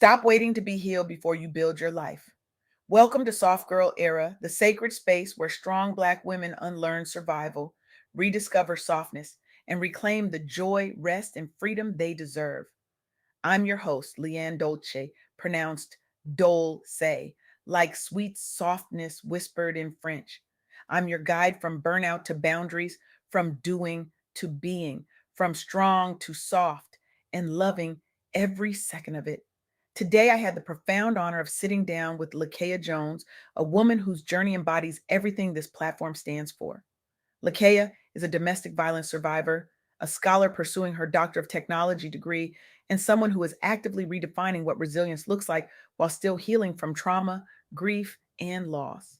Stop waiting to be healed before you build your life. Welcome to Soft Girl Era, the sacred space where strong Black women unlearn survival, rediscover softness, and reclaim the joy, rest, and freedom they deserve. I'm your host, LeAnne Dolce, pronounced Dole-say, like sweet softness whispered in French. I'm your guide from burnout to boundaries, from doing to being, from strong to soft, and loving every second of it. Today, I had the profound honor of sitting down with Lakeya Jones, a woman whose journey embodies everything this platform stands for. Lakeya is a domestic violence survivor, a scholar pursuing her Doctor of Technology degree, and someone who is actively redefining what resilience looks like while still healing from trauma, grief, and loss.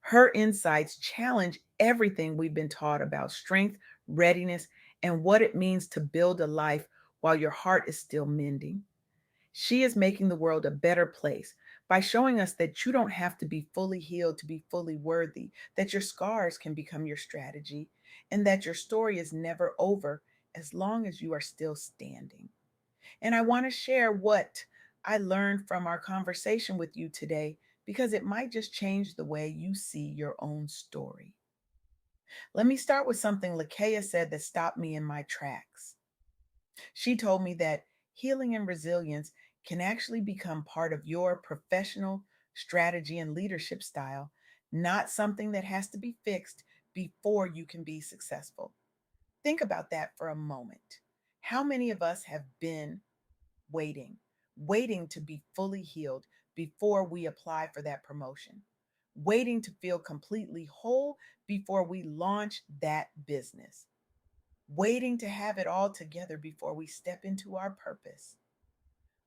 Her insights challenge everything we've been taught about strength, readiness, and what it means to build a life while your heart is still mending. She is making the world a better place by showing us that you don't have to be fully healed to be fully worthy, that your scars can become your strategy, and that your story is never over as long as you are still standing. And I want to share what I learned from our conversation with you today because it might just change the way you see your own story. Let me start with something Lakeya said that stopped me in my tracks. She told me that healing and resilience can actually become part of your professional strategy and leadership style, not something that has to be fixed before you can be successful. Think about that for a moment. How many of us have been waiting, waiting to be fully healed before we apply for that promotion, waiting to feel completely whole before we launch that business, waiting to have it all together before we step into our purpose?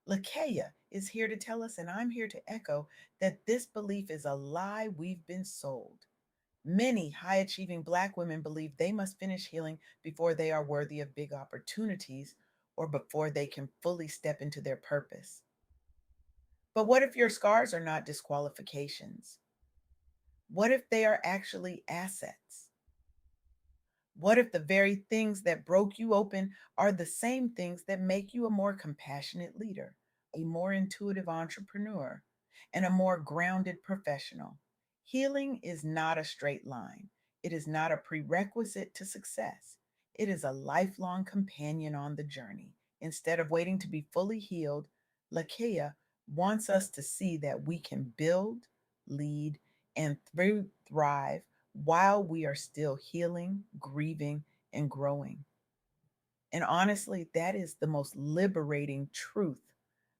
Lakeya is here to tell us, and I'm here to echo, that this belief is a lie we've been sold. Many high achieving Black women believe they must finish healing before they are worthy of big opportunities or before they can fully step into their purpose. But what if your scars are not disqualifications? What if they are actually assets? What if the very things that broke you open are the same things that make you a more compassionate leader, a more intuitive entrepreneur, and a more grounded professional? Healing is not a straight line. It is not a prerequisite to success. It is a lifelong companion on the journey. Instead of waiting to be fully healed, Lakeya wants us to see that we can build, lead, and thrive while we are still healing, grieving, and growing. And honestly, that is the most liberating truth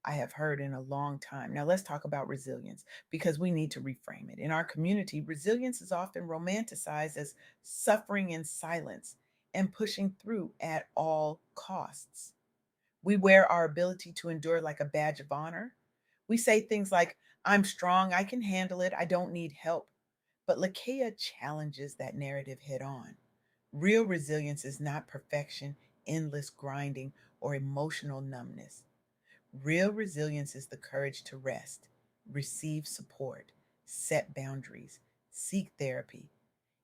I have heard in a long time. Now, let's talk about resilience because we need to reframe it. In our community, resilience is often romanticized as suffering in silence and pushing through at all costs. We wear our ability to endure like a badge of honor. We say things like, I'm strong, I can handle it, I don't need help. But Lakeya challenges that narrative head on. Real resilience is not perfection, endless grinding, or emotional numbness. Real resilience is the courage to rest, receive support, set boundaries, seek therapy,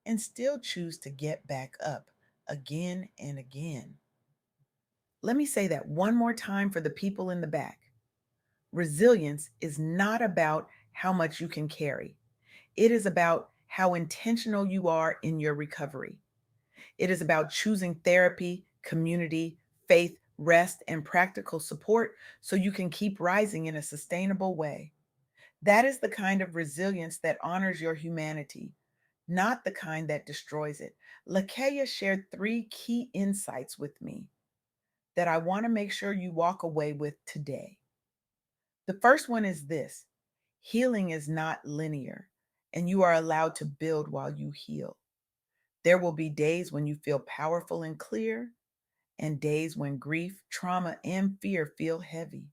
and still choose to get back up again and again. Let me say that one more time for the people in the back. Resilience is not about how much you can carry. It is about how intentional you are in your recovery. It is about choosing therapy, community, faith, rest, and practical support so you can keep rising in a sustainable way. That is the kind of resilience that honors your humanity, not the kind that destroys it. Lakeya shared three key insights with me that I want to make sure you walk away with today. The first one is this: healing is not linear, and you are allowed to build while you heal. There will be days when you feel powerful and clear, and days when grief, trauma, and fear feel heavy.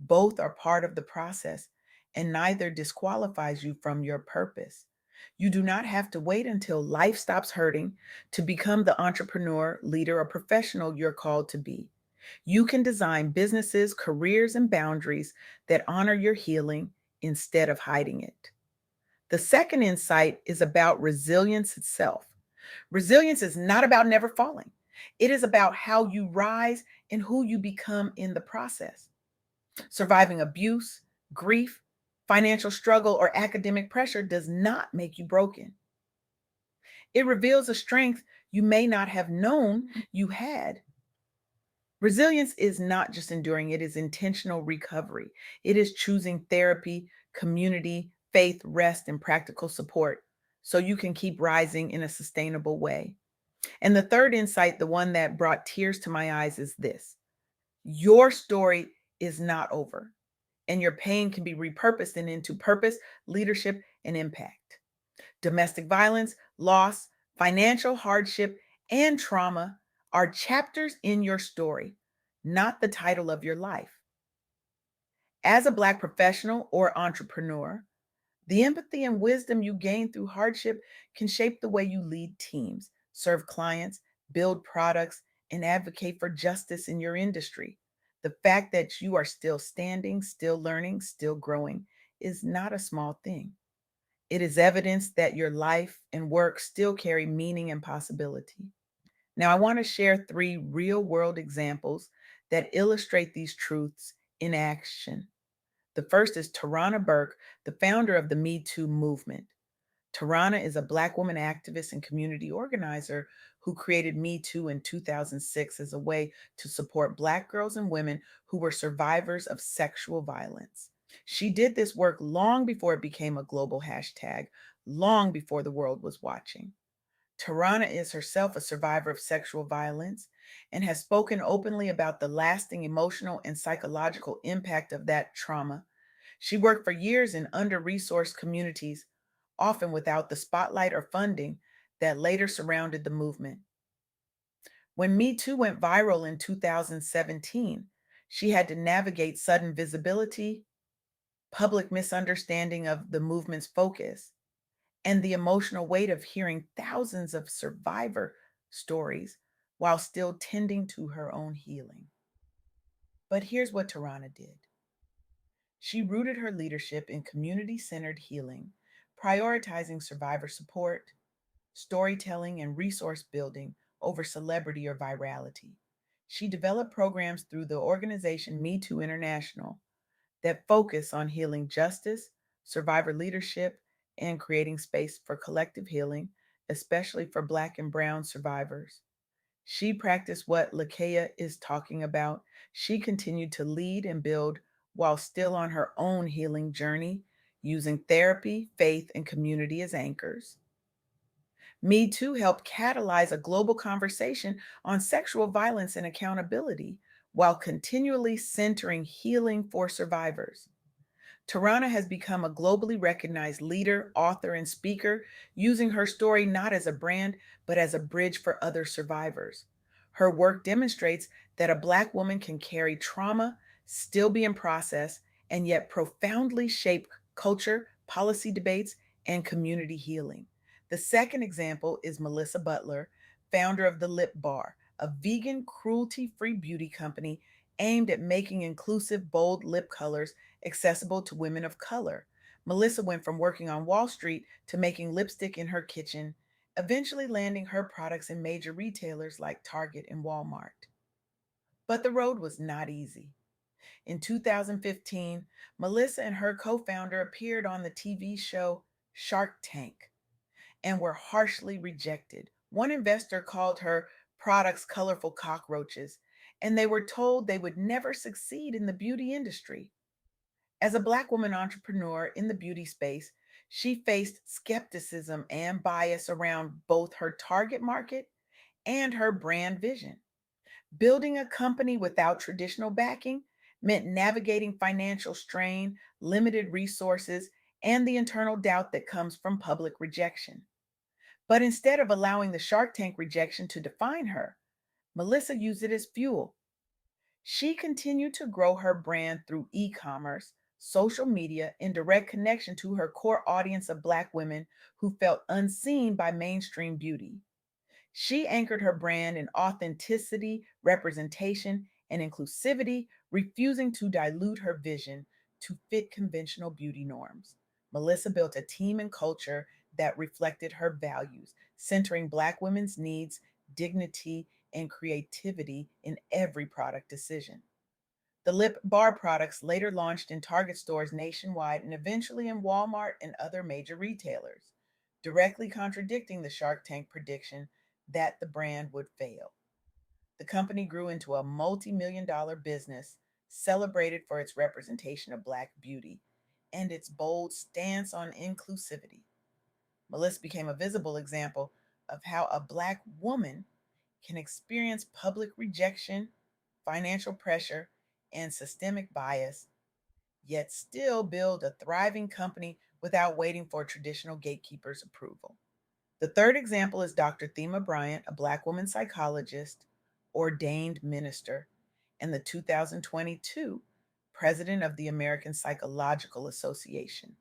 Both are part of the process, and neither disqualifies you from your purpose. You do not have to wait until life stops hurting to become the entrepreneur, leader, or professional you're called to be. You can design businesses, careers, and boundaries that honor your healing instead of hiding it. The second insight is about resilience itself. Resilience is not about never falling, it is about how you rise and who you become in the process. Surviving abuse, grief, financial struggle, or academic pressure does not make you broken. It reveals a strength you may not have known you had. Resilience is not just enduring, it is intentional recovery. It is choosing therapy, community, faith, rest, and practical support so you can keep rising in a sustainable way. And the third insight, the one that brought tears to my eyes, is this: your story is not over, and your pain can be repurposed and into purpose, leadership, and impact. Domestic violence, loss, financial hardship, and trauma are chapters in your story, not the title of your life. As a Black professional or entrepreneur, the empathy and wisdom you gain through hardship can shape the way you lead teams, serve clients, build products, and advocate for justice in your industry. The fact that you are still standing, still learning, still growing is not a small thing. It is evidence that your life and work still carry meaning and possibility. Now, I want to share three real world examples that illustrate these truths in action. The first is Tarana Burke, the founder of the Me Too movement. Tarana is a Black woman activist and community organizer who created Me Too in 2006 as a way to support Black girls and women who were survivors of sexual violence. She did this work long before it became a global hashtag, long before the world was watching. Tarana is herself a survivor of sexual violence and has spoken openly about the lasting emotional and psychological impact of that trauma. She worked for years in under resourced communities, often without the spotlight or funding that later surrounded the movement. When Me Too went viral in 2017, she had to navigate sudden visibility, public misunderstanding of the movement's focus, and the emotional weight of hearing thousands of survivor stories while still tending to her own healing. But here's what Tarana did: she rooted her leadership in community centered healing, prioritizing survivor support, storytelling, and resource building over celebrity or virality. She developed programs through the organization Me Too International that focus on healing justice, survivor leadership, and creating space for collective healing, especially for Black and Brown survivors. She practiced what Lakeya is talking about. She continued to lead and build while still on her own healing journey, using therapy, faith, and community as anchors. Me Too helped catalyze a global conversation on sexual violence and accountability while continually centering healing for survivors. Tarana has become a globally recognized leader, author, and speaker, using her story not as a brand, but as a bridge for other survivors. Her work demonstrates that a Black woman can carry trauma, still be in process, and yet profoundly shape culture, policy debates, and community healing. The second example is Melissa Butler, founder of The Lip Bar, a vegan, cruelty free beauty company aimed at making inclusive, bold lip colors accessible to women of color. Melissa went from working on Wall Street to making lipstick in her kitchen, eventually landing her products in major retailers like Target and Walmart. But the road was not easy. In 2015, Melissa and her co founder appeared on the TV show Shark Tank and were harshly rejected. One investor called her products colorful cockroaches, and they were told they would never succeed in the beauty industry. As a Black woman entrepreneur in the beauty space, she faced skepticism and bias around both her target market and her brand vision. Building a company without traditional backing meant navigating financial strain, limited resources, and the internal doubt that comes from public rejection. But instead of allowing the Shark Tank rejection to define her, Melissa used it as fuel. She continued to grow her brand through e commerce, social media, and direct connection to her core audience of Black women who felt unseen by mainstream beauty. She anchored her brand in authenticity, representation, and inclusivity, refusing to dilute her vision to fit conventional beauty norms. Melissa built a team and culture that reflected her values, centering Black women's needs, dignity, and creativity in every product decision. The lip bar products later launched in Target stores nationwide and eventually in Walmart and other major retailers, directly contradicting the Shark Tank prediction that the brand would fail. The company grew into a multi-million-dollar business, celebrated for its representation of Black beauty and its bold stance on inclusivity. Melissa became a visible example of how a Black woman can experience public rejection, financial pressure, and systemic bias, yet still build a thriving company without waiting for traditional gatekeepers' approval. The third example is Dr. Thema Bryant, a Black woman psychologist, ordained minister, and the 2022 president of the American Psychological Association.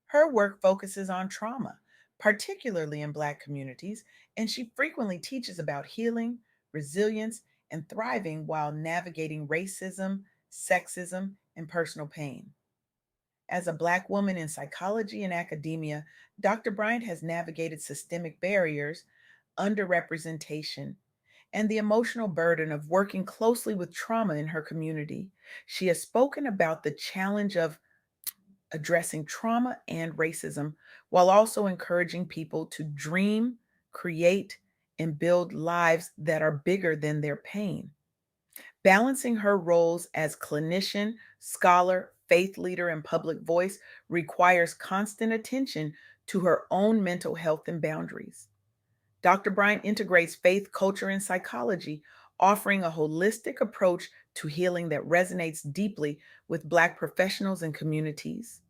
Her work focuses on trauma, particularly in Black communities, and she frequently teaches about healing, resilience, and thriving while navigating racism, sexism, and personal pain. As a Black woman in psychology and academia, Dr. Bryant has navigated systemic barriers, underrepresentation, and the emotional burden of working closely with trauma in her community. She has spoken about the challenge of addressing trauma and racism while also encouraging people to dream, create, and build lives that are bigger than their pain. Balancing her roles as clinician, scholar, faith leader, and public voice requires constant attention to her own mental health and boundaries. Dr. Bryant integrates faith, culture, and psychology, offering a holistic approach to healing that resonates deeply with Black professionals and communities.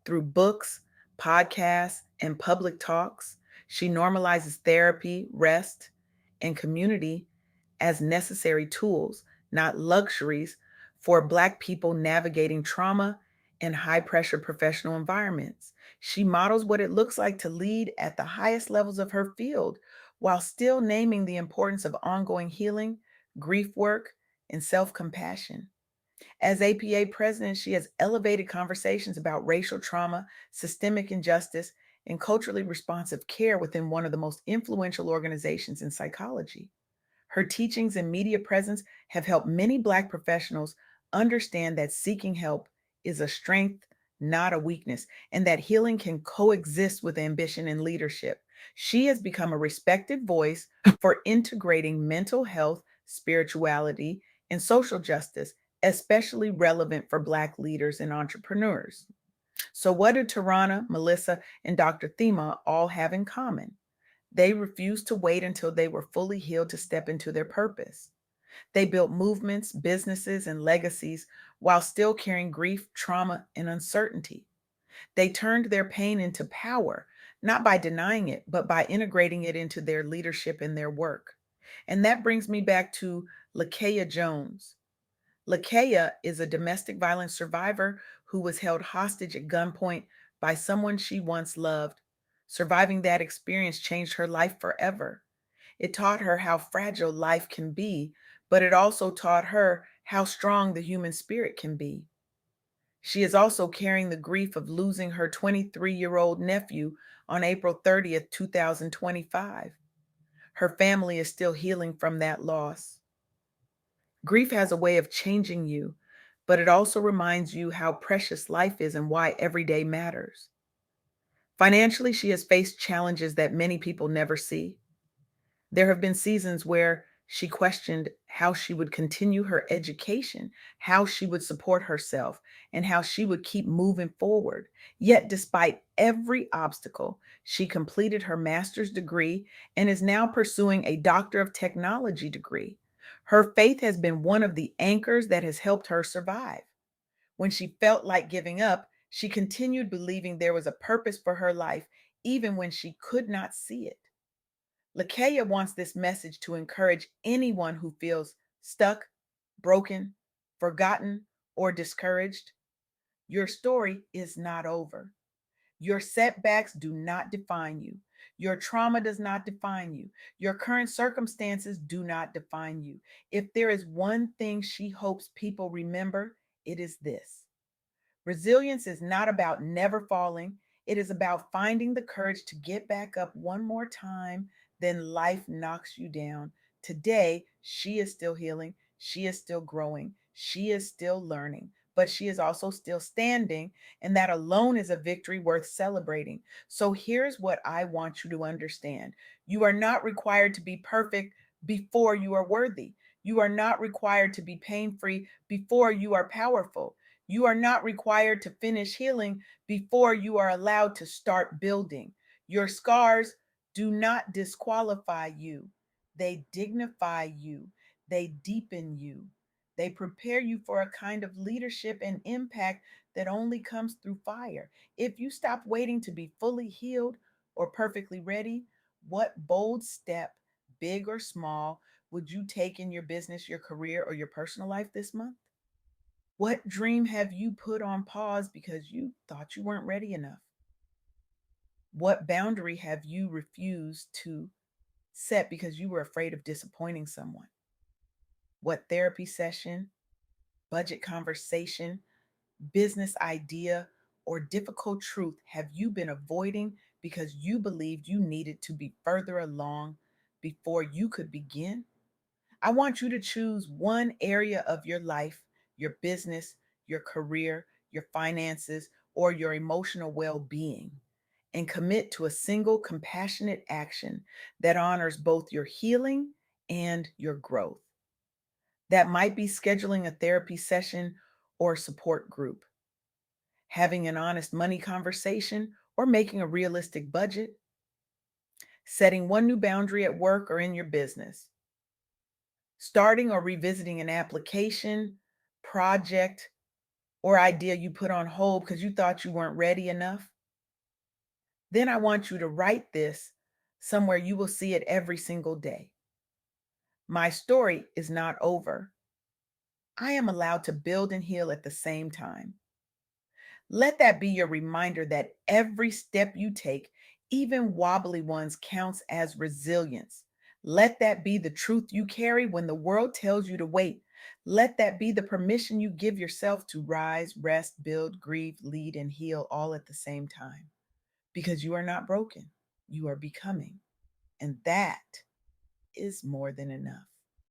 Through books, podcasts, and public talks, she normalizes therapy, rest, and community as necessary tools, not luxuries, for Black people navigating trauma and high pressure professional environments. She models what it looks like to lead at the highest levels of her field while still naming the importance of ongoing healing, grief work, and self compassion. As APA president, she has elevated conversations about racial trauma, systemic injustice, and culturally responsive care within one of the most influential organizations in psychology. Her teachings and media presence have helped many Black professionals understand that seeking help is a strength, not a weakness, and that healing can coexist with ambition and leadership. She has become a respected voice for integrating mental health, spirituality, and social justice, especially relevant for Black leaders and entrepreneurs. So, what do Tarana, Melissa, and Dr. Thema all have in common? They refused to wait until they were fully healed to step into their purpose. They built movements, businesses, and legacies while still carrying grief, trauma, and uncertainty. They turned their pain into power, not by denying it, but by integrating it into their leadership and their work. And that brings me back to Lakeya Jones. Lakeya is a domestic violence survivor who was held hostage at gunpoint by someone she once loved. Surviving that experience changed her life forever. It taught her how fragile life can be, but it also taught her how strong the human spirit can be. She is also carrying the grief of losing her 23-year-old nephew on April 30th, 2025. Her family is still healing from that loss. Grief has a way of changing you, but it also reminds you how precious life is and why every day matters. Financially, she has faced challenges that many people never see. There have been seasons where she questioned how she would continue her education, how she would support herself, and how she would keep moving forward. Yet, despite every obstacle, she completed her master's degree and is now pursuing a Doctor of Technology degree. Her faith has been one of the anchors that has helped her survive. When she felt like giving up, she continued believing there was a purpose for her life, even when she could not see it. Lakeya wants this message to encourage anyone who feels stuck, broken, forgotten, or discouraged. Your story is not over. Your setbacks do not define you. Your trauma does not define you. Your current circumstances do not define you. If there is one thing she hopes people remember, it is this: resilience is not about never falling, it is about finding the courage to get back up one more time, then life knocks you down. Today, she is still healing, she is still growing, She is still learning, but she is also still standing, and that alone is a victory worth celebrating. So here's what I want you to understand: you are not required to be perfect before you are worthy. You are not required to be pain free before you are powerful. You are not required to finish healing before you are allowed to start building. Your scars do not disqualify you, they dignify you, they deepen you. They prepare you for a kind of leadership and impact that only comes through fire. If you stop waiting to be fully healed or perfectly ready, what bold step, big or small, would you take in your business, your career, or your personal life this month? What dream have you put on pause because you thought you weren't ready enough? What boundary have you refused to set because you were afraid of disappointing someone? What therapy session, budget conversation, business idea, or difficult truth have you been avoiding because you believed you needed to be further along before you could begin? I want you to choose one area of your life, your business, your career, your finances, or your emotional well being, and commit to a single compassionate action that honors both your healing and your growth. That might be scheduling a therapy session or support group, having an honest money conversation or making a realistic budget, setting one new boundary at work or in your business, starting or revisiting an application, project, or idea you put on hold because you thought you weren't ready enough. Then I want you to write this somewhere you will see it every single day. My story is not over. I am allowed to build and heal at the same time. Let that be your reminder that every step you take, even wobbly ones, counts as resilience. Let that be the truth you carry when the world tells you to wait. Let that be the permission you give yourself to rise, rest, build, grieve, lead, and heal all at the same time. Because you are not broken, you are becoming. And that is more than enough.